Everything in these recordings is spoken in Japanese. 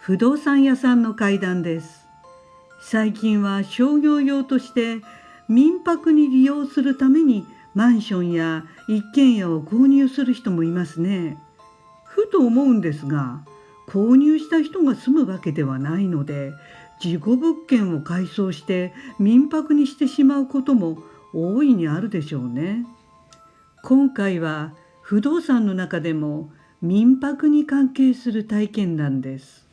不動産屋さんの階段です。最近は商業用として民泊に利用するためにマンションや一軒家を購入する人もいますね。ふと思うんですが、購入した人が住むわけではないので、事故物件を改装して民泊にしてしまうことも大いにあるでしょうね。今回は不動産の中でも民泊に関係する体験談です。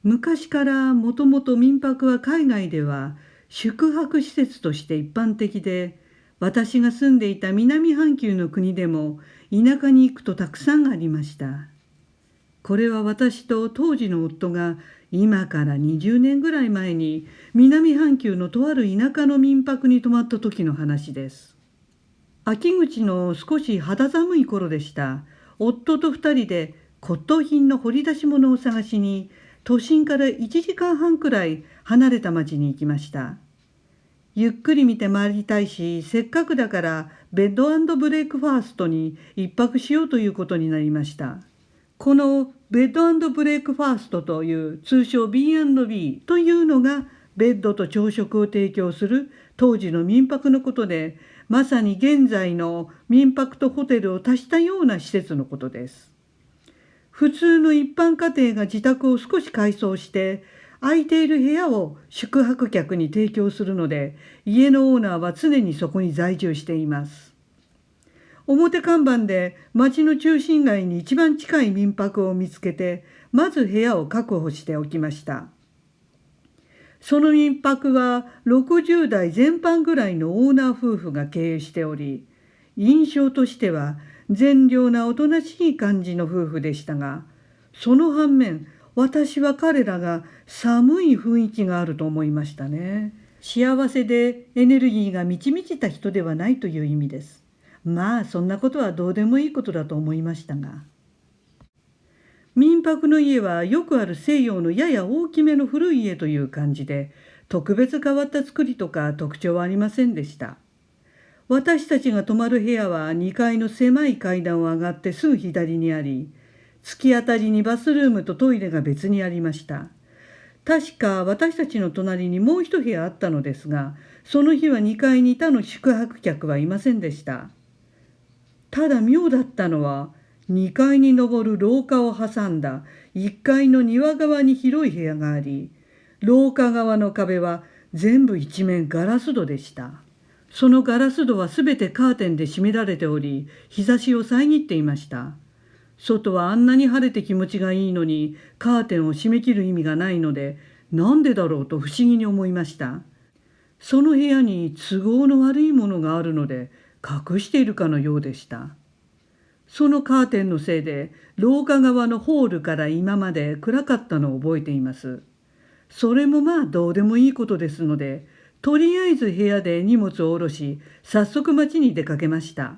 昔からもともと民泊は海外では宿泊施設として一般的で、私が住んでいた南半球の国でも田舎に行くとたくさんありました。これは私と当時の夫が今から20年ぐらい前に南半球のとある田舎の民泊に泊まった時の話です。秋口の少し肌寒い頃でした。夫と2人で骨董品の掘り出し物を探しに都心から1時間半くらい離れた町に行きました。ゆっくり見て回りたいし、せっかくだからベッド&ブレイクファーストに一泊しようということになりました。このベッド&ブレイクファーストという通称 B&B というのがベッドと朝食を提供する当時の民泊のことで、まさに現在の民泊とホテルを足したような施設のことです。普通の一般家庭が自宅を少し改装して空いている部屋を宿泊客に提供するので、家のオーナーは常にそこに在住しています。表看板で町の中心街に一番近い民泊を見つけて、まず部屋を確保しておきました。その民泊は60代前半ぐらいのオーナー夫婦が経営しており、印象としては善良なおとなしい感じの夫婦でしたが、その反面、私は彼らが寒い雰囲気があると思いましたね。幸せでエネルギーが満ち満ちた人ではないという意味です。まあそんなことはどうでもいいことだと思いましたが。民泊の家はよくある西洋のやや大きめの古い家という感じで、特別変わった作りとか特徴はありませんでした。私たちが泊まる部屋は2階の狭い階段を上がってすぐ左にあり、突き当たりにバスルームとトイレが別にありました。確か私たちの隣にもう一部屋あったのですが、その日は2階に他の宿泊客はいませんでした。ただ妙だったのは、2階に上る廊下を挟んだ1階の庭側に広い部屋があり、廊下側の壁は全部一面ガラス戸でした。そのガラス戸はすべてカーテンで閉められており、日差しを遮っていました。外はあんなに晴れて気持ちがいいのに、カーテンを閉め切る意味がないので、なんでだろうと不思議に思いました。その部屋に都合の悪いものがあるので、隠しているかのようでした。そのカーテンのせいで廊下側のホールから今まで暗かったのを覚えています。それもまあどうでもいいことですので、とりあえず部屋で荷物を下ろし、早速町に出かけました。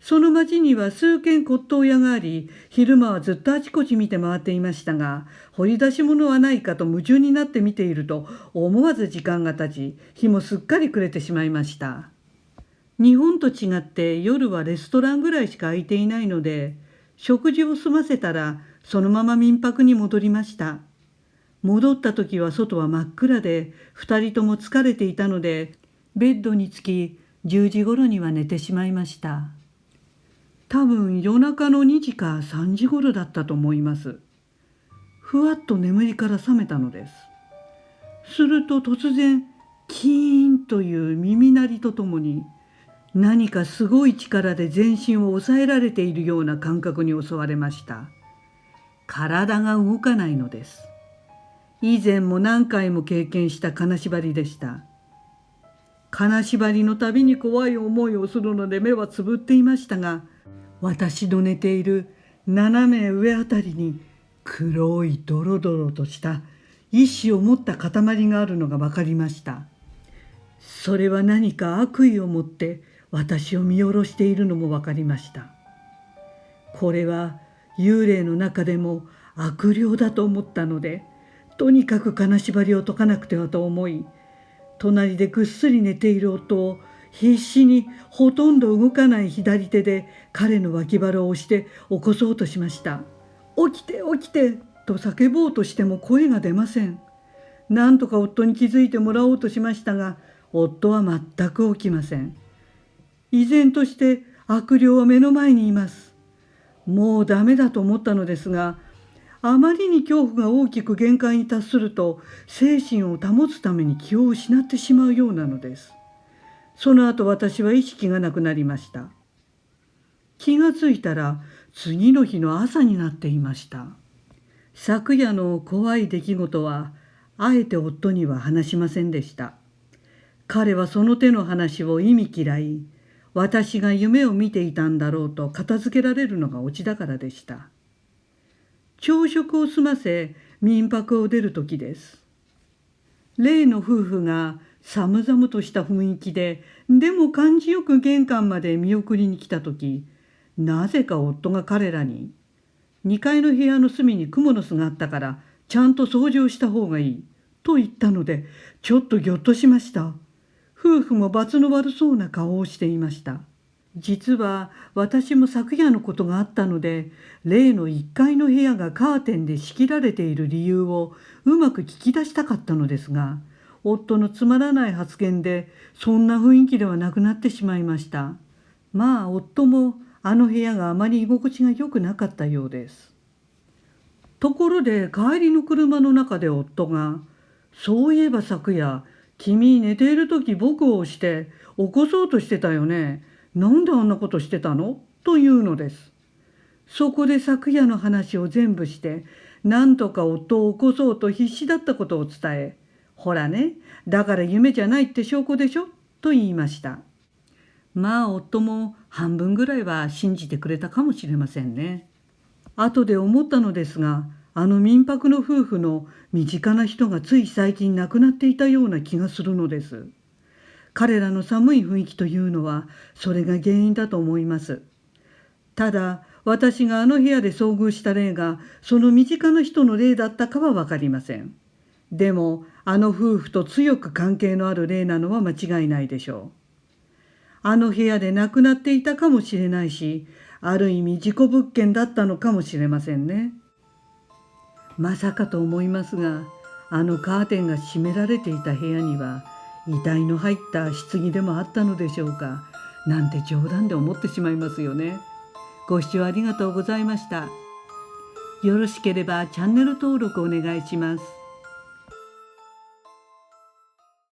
その町には数軒骨董屋があり、昼間はずっとあちこち見て回っていましたが、掘り出し物はないかと夢中になって見ていると、思わず時間が経ち、日もすっかり暮れてしまいました。日本と違って夜はレストランぐらいしか空いていないので、食事を済ませたらそのまま民泊に戻りました。戻った時は外は真っ暗で、2人とも疲れていたので、ベッドにつき10時頃には寝てしまいました。多分夜中の2時か3時頃だったと思います。ふわっと眠りから覚めたのです。すると突然、キーンという耳鳴りとともに、何かすごい力で全身を抑えられているような感覚に襲われました。体が動かないのです。以前も何回も経験した金縛りでした。金縛りのたびに怖い思いをするので目はつぶっていましたが、私の寝ている斜め上あたりに黒いドロドロとした意志を持った塊があるのが分かりました。それは何か悪意を持って私を見下ろしているのも分かりました。これは幽霊の中でも悪霊だと思ったので、とにかく金縛りを解かなくてはと思い、隣でぐっすり寝ている夫を必死にほとんど動かない左手で彼の脇腹を押して起こそうとしました。起きて起きてと叫ぼうとしても声が出ません。なんとか夫に気づいてもらおうとしましたが、夫は全く起きません。依然として悪霊は目の前にいます。もうダメだと思ったのですが、あまりに恐怖が大きく限界に達すると、精神を保つために気を失ってしまうようなのです。その後私は意識がなくなりました。気がついたら次の日の朝になっていました。昨夜の怖い出来事はあえて夫には話しませんでした。彼はその手の話を意味嫌い、私が夢を見ていたんだろうと片付けられるのがオチだからでした。朝食を済ませ民泊を出る時です。例の夫婦が寒々とした雰囲気でも感じよく玄関まで見送りに来た時、なぜか夫が彼らに2階の部屋の隅に蜘蛛の巣があったからちゃんと掃除をした方がいいと言ったので、ちょっとぎょっとしました。夫婦も罰の悪そうな顔をしていました。実は私も昨夜のことがあったので、例の1階の部屋がカーテンで仕切られている理由をうまく聞き出したかったのですが、夫のつまらない発言でそんな雰囲気ではなくなってしまいました。まあ夫もあの部屋があまり居心地が良くなかったようです。ところで帰りの車の中で夫が、そういえば昨夜、君寝ている時僕を押して起こそうとしてたよね。なんであんなことしてたのというのです。そこで昨夜の話を全部して、なんとか夫を起こそうと必死だったことを伝え、ほらね、だから夢じゃないって証拠でしょと言いました。まあ夫も半分ぐらいは信じてくれたかもしれませんね。後で思ったのですが、あの民泊の夫婦の身近な人がつい最近亡くなっていたような気がするのです。彼らの寒い雰囲気というのはそれが原因だと思います。ただ私があの部屋で遭遇した霊がその身近な人の霊だったかは分かりません。でもあの夫婦と強く関係のある霊なのは間違いないでしょう。あの部屋で亡くなっていたかもしれないし、ある意味事故物件だったのかもしれませんね。まさかと思いますが、あのカーテンが閉められていた部屋には遺体の入った棺でもあったのでしょうか、なんて冗談で思ってしまいますよね。ご視聴ありがとうございました。よろしければチャンネル登録お願いします。